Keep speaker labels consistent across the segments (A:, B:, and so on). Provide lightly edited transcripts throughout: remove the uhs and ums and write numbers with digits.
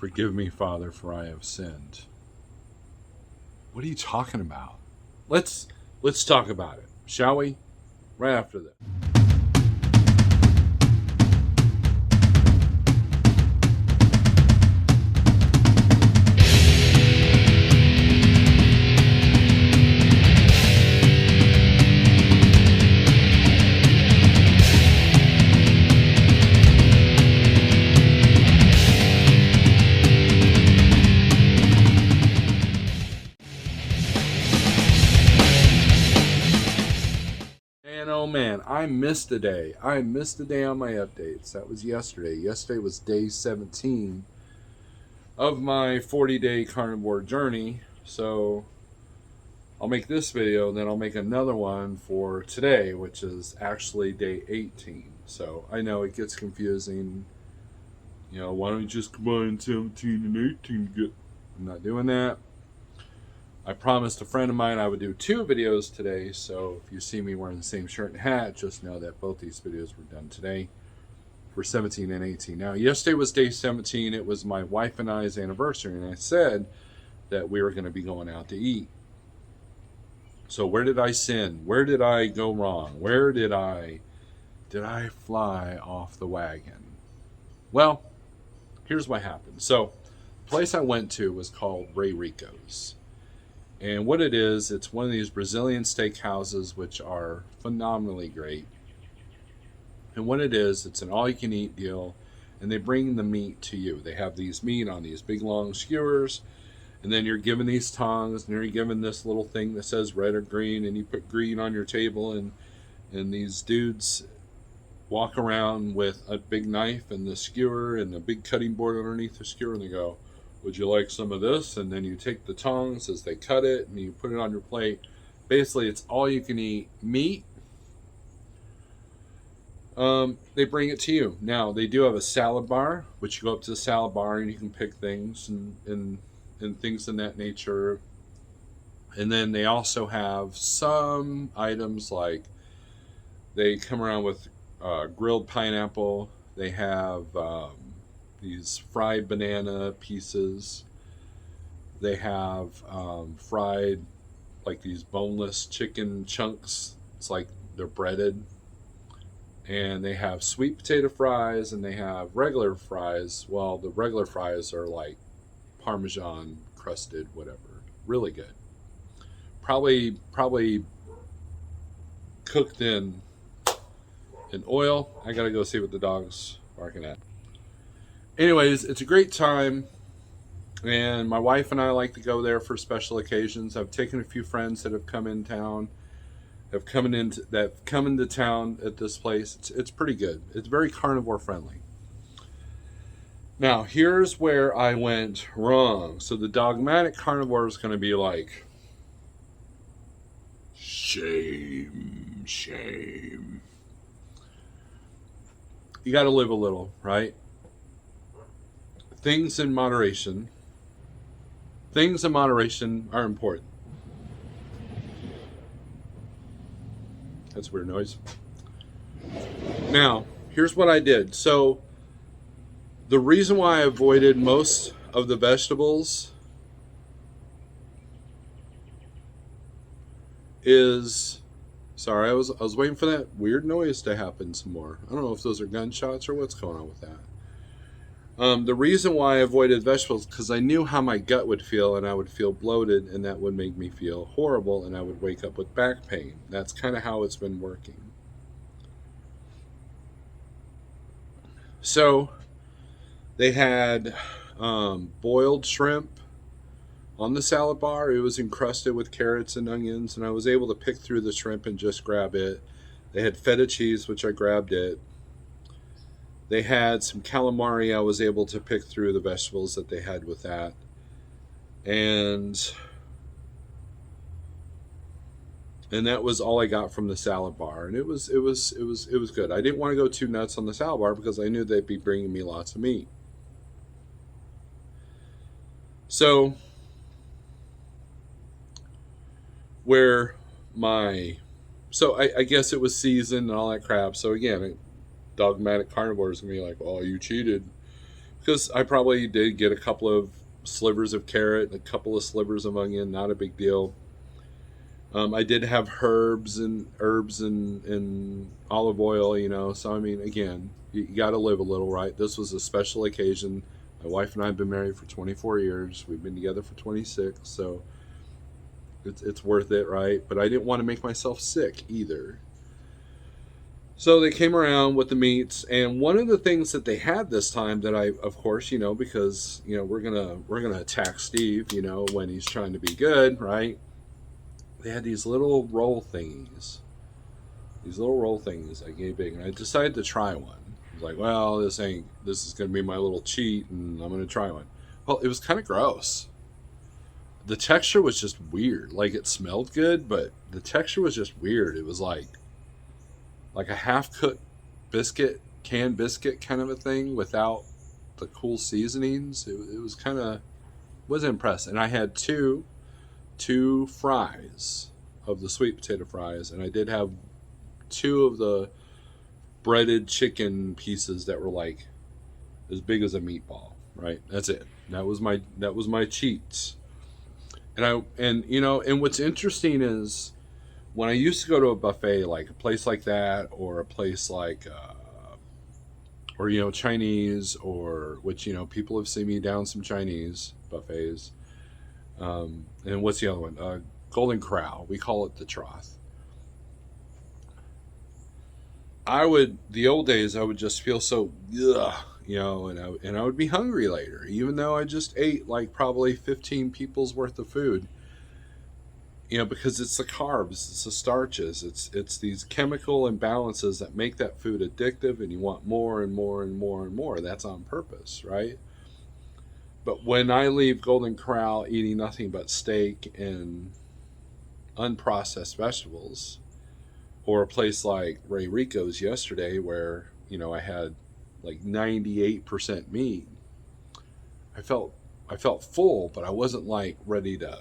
A: Forgive me, Father, for I have sinned. What are you talking about? Let's talk about it, shall we? Right after this. Oh man, I missed a day. I missed a day on my updates. That was yesterday. Yesterday was day 17 of my 40-day carnivore journey. So I'll make this video, and then I'll make another one for today, which is actually day 18. So I know it gets confusing. You know, why don't you just combine 17 and 18 to get... I'm not doing that. I promised a friend of mine I would do 2 videos today, so if you see me wearing the same shirt and hat, just know that both these videos were done today for 17 and 18. Now, yesterday was day 17. It was my wife and I's anniversary, and I said that we were going to be going out to eat. So where did I sin? Where did I go wrong? Where did I fly off the wagon? Well, here's what happened. So the place I went to was called Ray Rico's. And what it is, it's one of these Brazilian steakhouses, which are phenomenally great. And what it is, it's an all-you-can-eat deal, and they bring the meat to you. They have these meat on these big, long skewers, and then you're given these tongs, and you're given this little thing that says red or green, and you put green on your table, and these dudes walk around with a big knife and the skewer and a big cutting board underneath the skewer, and they go, would you like some of this? And then you take the tongs as they cut it and you put it on your plate. Basically, it's all you can eat meat. They bring it to you. Now, they do have a salad bar, which you go up to the salad bar and you can pick things and things in that nature. And then they also have some items like they come around with grilled pineapple. They have these fried banana pieces. They have fried, like these boneless chicken chunks. It's like they're breaded. And they have sweet potato fries, and they have regular fries. Well, the regular fries are like Parmesan crusted, whatever. Really good. Probably cooked in oil. I gotta go see what the dog's barking at. Anyways, it's a great time, and my wife and I like to go there for special occasions. I've taken a few friends that have come in town, have come into town at this place. It's pretty good. It's very carnivore friendly. Now, here's where I went wrong. So the dogmatic carnivore is going to be like, shame, shame. You got to live a little, right? Things in moderation are important. That's a weird noise. Now, here's what I did. So, the reason why I avoided most of the vegetables is... Sorry, I was waiting for that weird noise to happen some more. I don't know if those are gunshots or what's going on with that. The reason why I avoided vegetables, because I knew how my gut would feel, and I would feel bloated, and that would make me feel horrible, and I would wake up with back pain. That's kind of how it's been working. So, they had boiled shrimp on the salad bar. It was encrusted with carrots and onions, and I was able to pick through the shrimp and just grab it. They had feta cheese, which I grabbed it. They had some calamari. I was able to pick through the vegetables that they had with that. And that was all I got from the salad bar. And it was good. I didn't want to go too nuts on the salad bar because I knew they'd be bringing me lots of meat. So I guess it was seasoned and all that crap. So again, dogmatic carnivore is going to be like, oh, you cheated because I probably did get a couple of slivers of carrot, a couple of slivers of onion, not a big deal. I did have herbs and olive oil, So I mean, again, you got to live a little, right? This was a special occasion. My wife and I have been married for 24 years. We've been together for 26, so it's worth it, right? But I didn't want to make myself sick either. So they came around with the meats, and one of the things that they had this time that I, of course, because we're gonna attack Steve, when he's trying to be good, right? They had these little roll thingies. These little roll thingies I gave big, and I decided to try one. I was like, well, this is gonna be my little cheat, and I'm gonna try one. Well, it was kind of gross. The texture was just weird. Like, it smelled good, but the texture was just weird. It was like a half cooked biscuit, canned biscuit kind of a thing without the cool seasonings. It was kind of, wasn't impressed. And I had two fries of the sweet potato fries, and I did have two of the breaded chicken pieces that were like as big as a meatball. Right, that's it. That was my cheats. And what's interesting is when I used to go to a buffet, like a place like that, or a place like, or Chinese, or which people have seen me down some Chinese buffets. And what's the other one? Golden Corral. We call it the Trough. The old days, I would just feel so, ugh, and I would be hungry later, even though I just ate like probably 15 people's worth of food. Because it's the carbs, it's the starches, it's these chemical imbalances that make that food addictive, and you want more and more and more and more. That's on purpose, right? But when I leave Golden Corral eating nothing but steak and unprocessed vegetables, or a place like Ray Rico's yesterday where, I had like 98% meat, I felt full, but I wasn't like ready to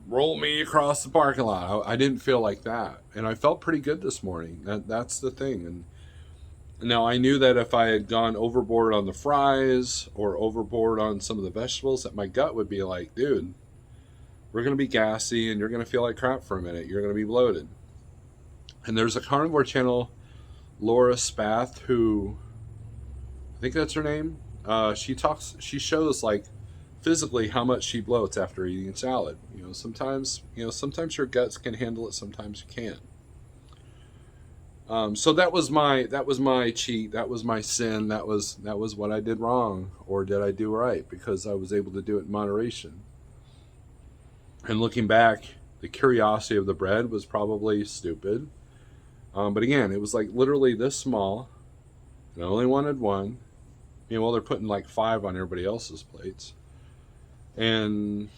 A: roll me across the parking lot. I didn't feel like that, and I felt pretty good this morning. That's the thing. And now I knew that if I had gone overboard on the fries or overboard on some of the vegetables, that my gut would be like, dude, we're gonna be gassy, and you're gonna feel like crap for a minute. You're gonna be bloated. And there's a carnivore channel, Laura Spath, who, I think that's her name. She shows like physically how much she bloats after eating salad. Sometimes your guts can handle it, sometimes you can't. So that was my cheat. That was my sin. That was what I did wrong, or did I do right? Because I was able to do it in moderation. And looking back, the curiosity of the bread was probably stupid. But again, it was like literally this small, and I only wanted one. They're putting like 5 on everybody else's plates. And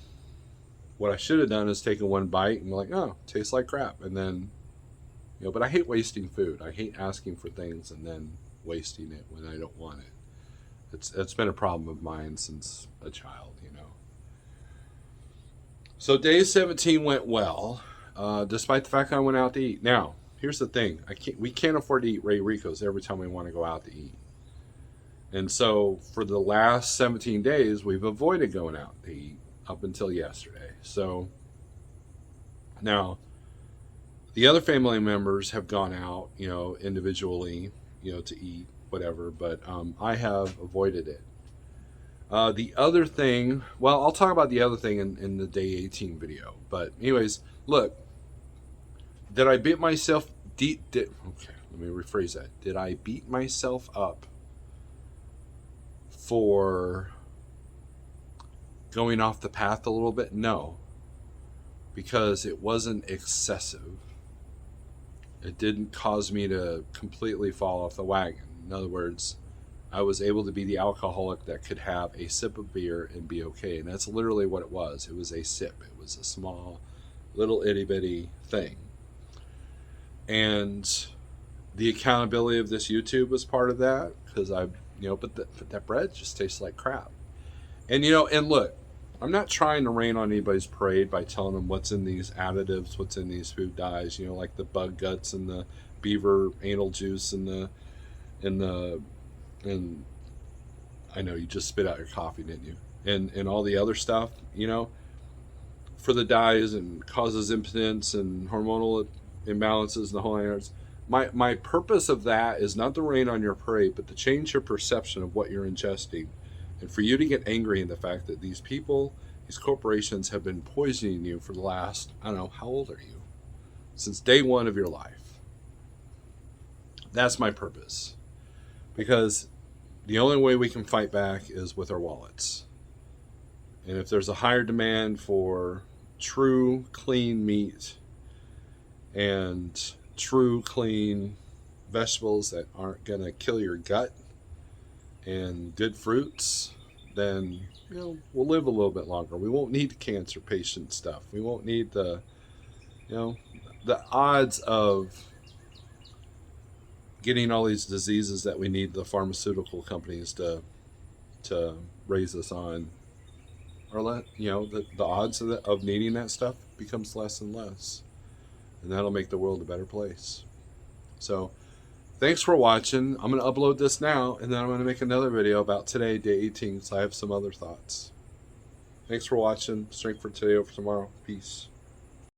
A: what I should have done is taken one bite and be like, oh, tastes like crap. And then, but I hate wasting food. I hate asking for things and then wasting it when I don't want it. It's been a problem of mine since a child. So day 17 went well, despite the fact I went out to eat. Now, here's the thing. We can't afford to eat Ray Rico's every time we want to go out to eat. And so for the last 17 days, we've avoided going out to eat up until yesterday. So now the other family members have gone out, individually, to eat, whatever. But I have avoided it. The other thing, well, I'll talk about the other thing in the day 18 video. But anyways, look, did I beat myself? Okay, let me rephrase that. Did I beat myself up for going off the path a little bit? No, because it wasn't excessive. It didn't cause me to completely fall off the wagon. In other words, I was able to be the alcoholic that could have a sip of beer and be okay. And that's literally what it was. It was a sip. It was a small, little itty bitty thing. And the accountability of this YouTube was part of that, because but that bread just tastes like crap. And and look, I'm not trying to rain on anybody's parade by telling them what's in these additives, what's in these food dyes, like the bug guts and the beaver anal juice and the And I know you just spit out your coffee, didn't you? And all the other stuff, you know, for the dyes and causes impotence and hormonal imbalances and the whole nine yards. My purpose of that is not to rain on your parade, but to change your perception of what you're ingesting, and for you to get angry in the fact that these people, these corporations, have been poisoning you for the last, I don't know, how old are you? Since day one of your life. That's my purpose, because the only way we can fight back is with our wallets. And if there's a higher demand for true clean meat and true clean vegetables that aren't going to kill your gut and good fruits, then, you know, we'll live a little bit longer. We won't need the cancer patient stuff. We won't need the, you know, the odds of getting all these diseases that we need the pharmaceutical companies to raise us on, or let, you know, the odds of needing that stuff becomes less and less, and that'll make the world a better place. So thanks for watching. I'm going to upload this now, and then I'm going to make another video about today, day 18, because I have some other thoughts. Thanks for watching. Strength for today, over tomorrow. Peace.